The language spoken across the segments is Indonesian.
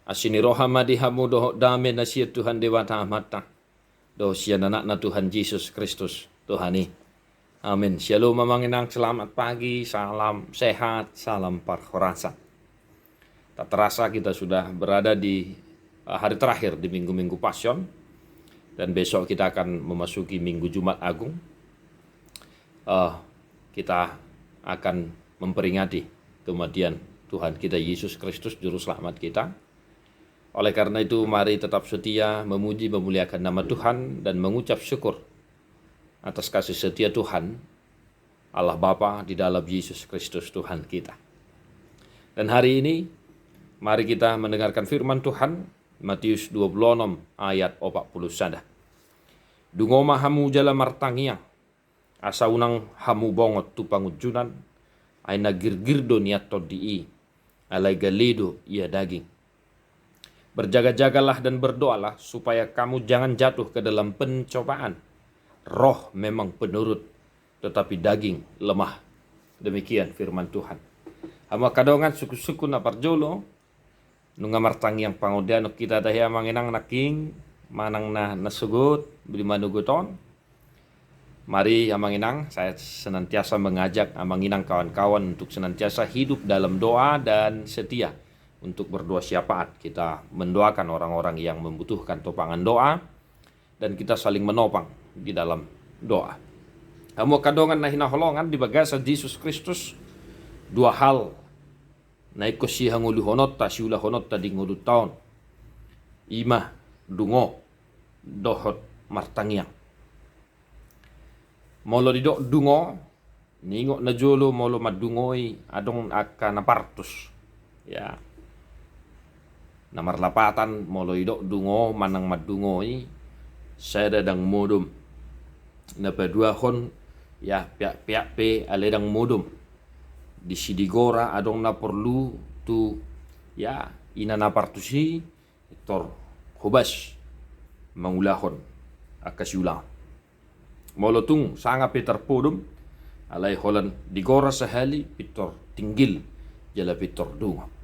Asini rohama dihamu doh dame na siya Tuhan dewata mata. Doh siya anak na Tuhan Yesus Kristus Tuhani. Amin. Shalom mamanginang, selamat pagi, salam sehat, salam parhorasa. Tak terasa kita sudah berada di hari terakhir di minggu-minggu Passion. Dan besok kita akan memasuki Minggu Jumat Agung. Kita akan memperingati kematian Tuhan kita Yesus Kristus, Juru Selamat kita. Oleh karena itu, mari tetap setia memuji memuliakan nama Tuhan dan mengucap syukur atas kasih setia Tuhan, Allah Bapa di dalam Yesus Kristus Tuhan kita. Dan hari ini, mari kita mendengarkan firman Tuhan, Matius 26 ayat 41. Dungo mahamu jala martangiang, asa unang hamu bongot tu pangujunan, ay nagirgirdo niat todii, alay galido ia daging. Berjaga-jagalah dan berdoalah supaya kamu jangan jatuh ke dalam pencobaan. Roh memang penurut, tetapi daging lemah. Demikian firman Tuhan. Hama kadongan suku-suku na parjolo, nunga martang yang pangodiano kita dahil manginang naking, manang na nasugot, beli manuguton. Mari amanginang, saya senantiasa mengajak amanginang kawan-kawan untuk senantiasa hidup dalam doa dan setia untuk berdoa syafaat. Kita mendoakan orang-orang yang membutuhkan topangan doa dan kita saling menopang di dalam doa. Kamu kadongan na hinaholongan di bagasa Yesus Kristus dua hal na iko siya ngulu honotta siula honotta di ngulu taon. Ima dungo dohot martangiang. Molo di dok dungo ningo na jolo molo madungoi adong aka napartus. Ya. Namar lapatan molo idok dungo manang madungoi saya dadang modum na pedua hon ya piak pe aledang modum di sidigora adong na perlu tu ya ina na partusi tor hobas mangulahon akasiulang molo tung sanga peter podum alay holan digora sahali pitor tinggil jala pitor dungo.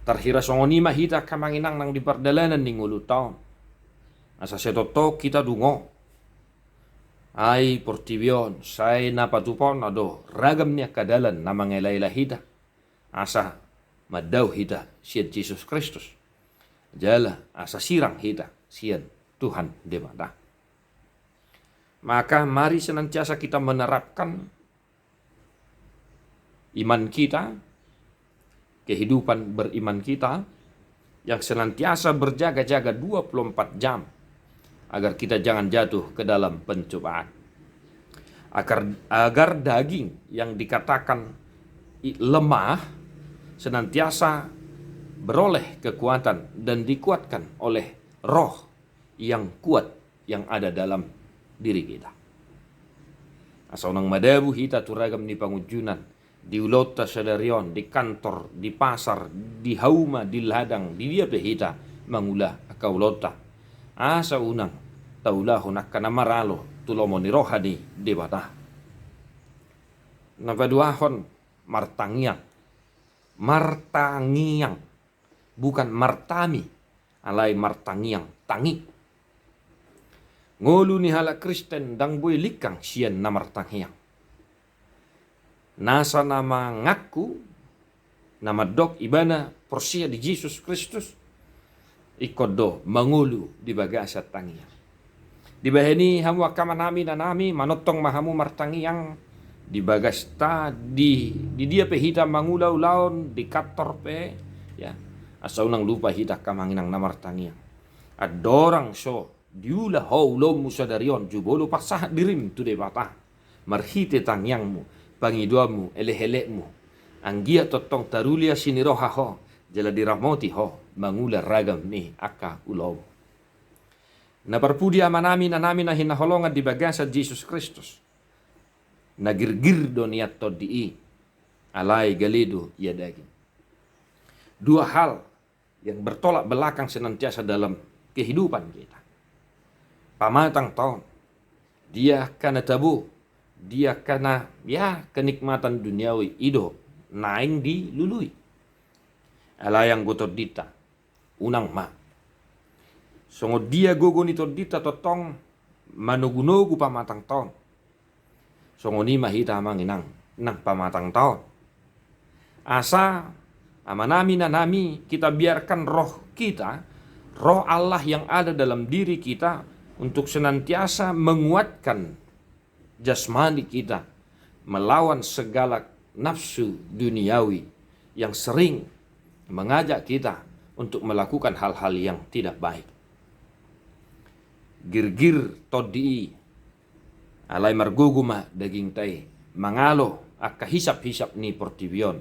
Terhira songonima hita kamanginang nang di perdalanan ni ngulu taon. Asa setoto kita dungo. Ay portibion, say napatupon ado ragam niya kadalan na mangelayla hita. Asa madaw hita siya Jesus Kristus. Jala asa sirang hita siya Tuhan demata. Maka mari senantiasa kita menerapkan iman kita, kehidupan beriman kita yang senantiasa berjaga-jaga 24 jam agar kita jangan jatuh ke dalam pencobaan. Agar daging yang dikatakan lemah senantiasa beroleh kekuatan dan dikuatkan oleh roh yang kuat yang ada dalam diri kita. Asaunang madabu hita turagam ni pangujunan di ulota sadarion, di kantor, di pasar, di hauma, di ladang, di dia pehita mangula akaulota. Asa unang taulahon akka namaralo tulomo ni rohani debata. Nabaduahon martangiang. Martangiang. Bukan martami. Alay martangiang. Tangi. Ngolu ni hala Kristen dang boy likang siyan na martangiang. Nasa nama ngaku, nama dok ibana porsia di Yesus Kristus, ikodo mangulu di bagasa tangiang. Di baheni hamu akama nami na nami manotong mahamu martangiang di bagasta di dia pehita mangulaw laon di kator pe ya asau nang lupa hita kamanginang na martangiang. Adorang so diula haulo musadarion jubolo pasah dirim tu debata marhite tangiangmu. Pangiduamu, elehelekmu, anggia totong tarulia siniroha ho, jala diramoti ho, mangula ragam ni aka ulaw. Naparpudi amanami na namin na hinaholongan di bagasa Jesus Kristus. Nagirgirdo niat todii, alay galido ia daging. Dua hal yang bertolak belakang senantiasa dalam kehidupan kita. Pamatang tahun, dia kana tabu. Dia karena ya kenikmatan duniawi ido naing di lului. Alayang gotor dita unang ma. Songo dia gogo ni todita totong manugunogu pamatang taon. Songo ni mahita manginang nang pamatang taon. Asa amanami na nami kita biarkan roh kita, roh Allah yang ada dalam diri kita untuk senantiasa menguatkan jasmani kita melawan segala nafsu duniawi yang sering mengajak kita untuk melakukan hal-hal yang tidak baik. Girgir todi alai marguguma daging tai mangalo akka hisap-hisap ni portibion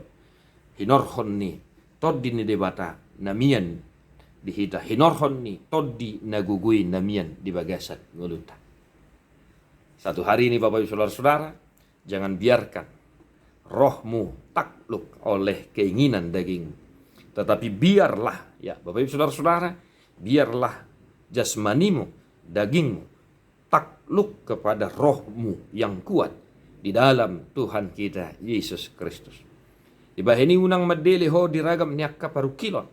hinorhon ni todi ni debata namian dihita hinorhon ni todi nagugui namian di bagasat nguluta. Satu hari ini Bapak Ibu Saudara-saudara, jangan biarkan rohmu takluk oleh keinginan daging. Tetapi biarlah, ya Bapak Ibu Saudara-saudara, biarlah jasmanimu, dagingmu, takluk kepada rohmu yang kuat di dalam Tuhan kita Yesus Kristus. Dibahini unang madeli ho diragam niakka parukilon.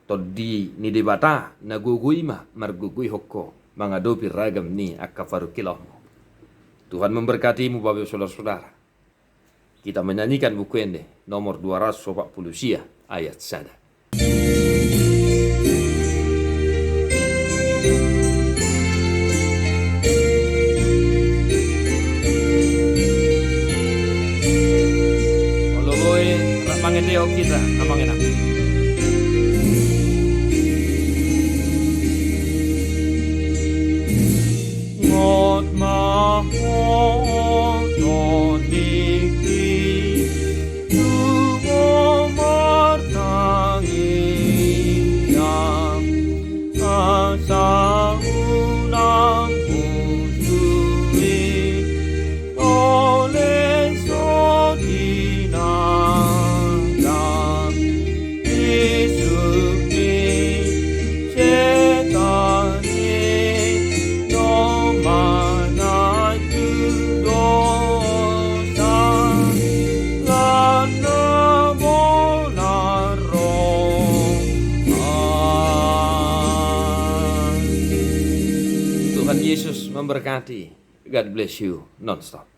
Todi ni debata nagugui ma margugui hokko mengadopi ragam ni akka parukilon. Tuhan memberkatimu Bapak Ibu Saudara-saudara. Kita menyanyikan buku ini nomor 240 ayat 1. Mangedeo kita, amang enak. Ngot mahon todiki tungo martangi yang asa unang kusui oleh sodina. Yesus memberkati. God bless you non-stop.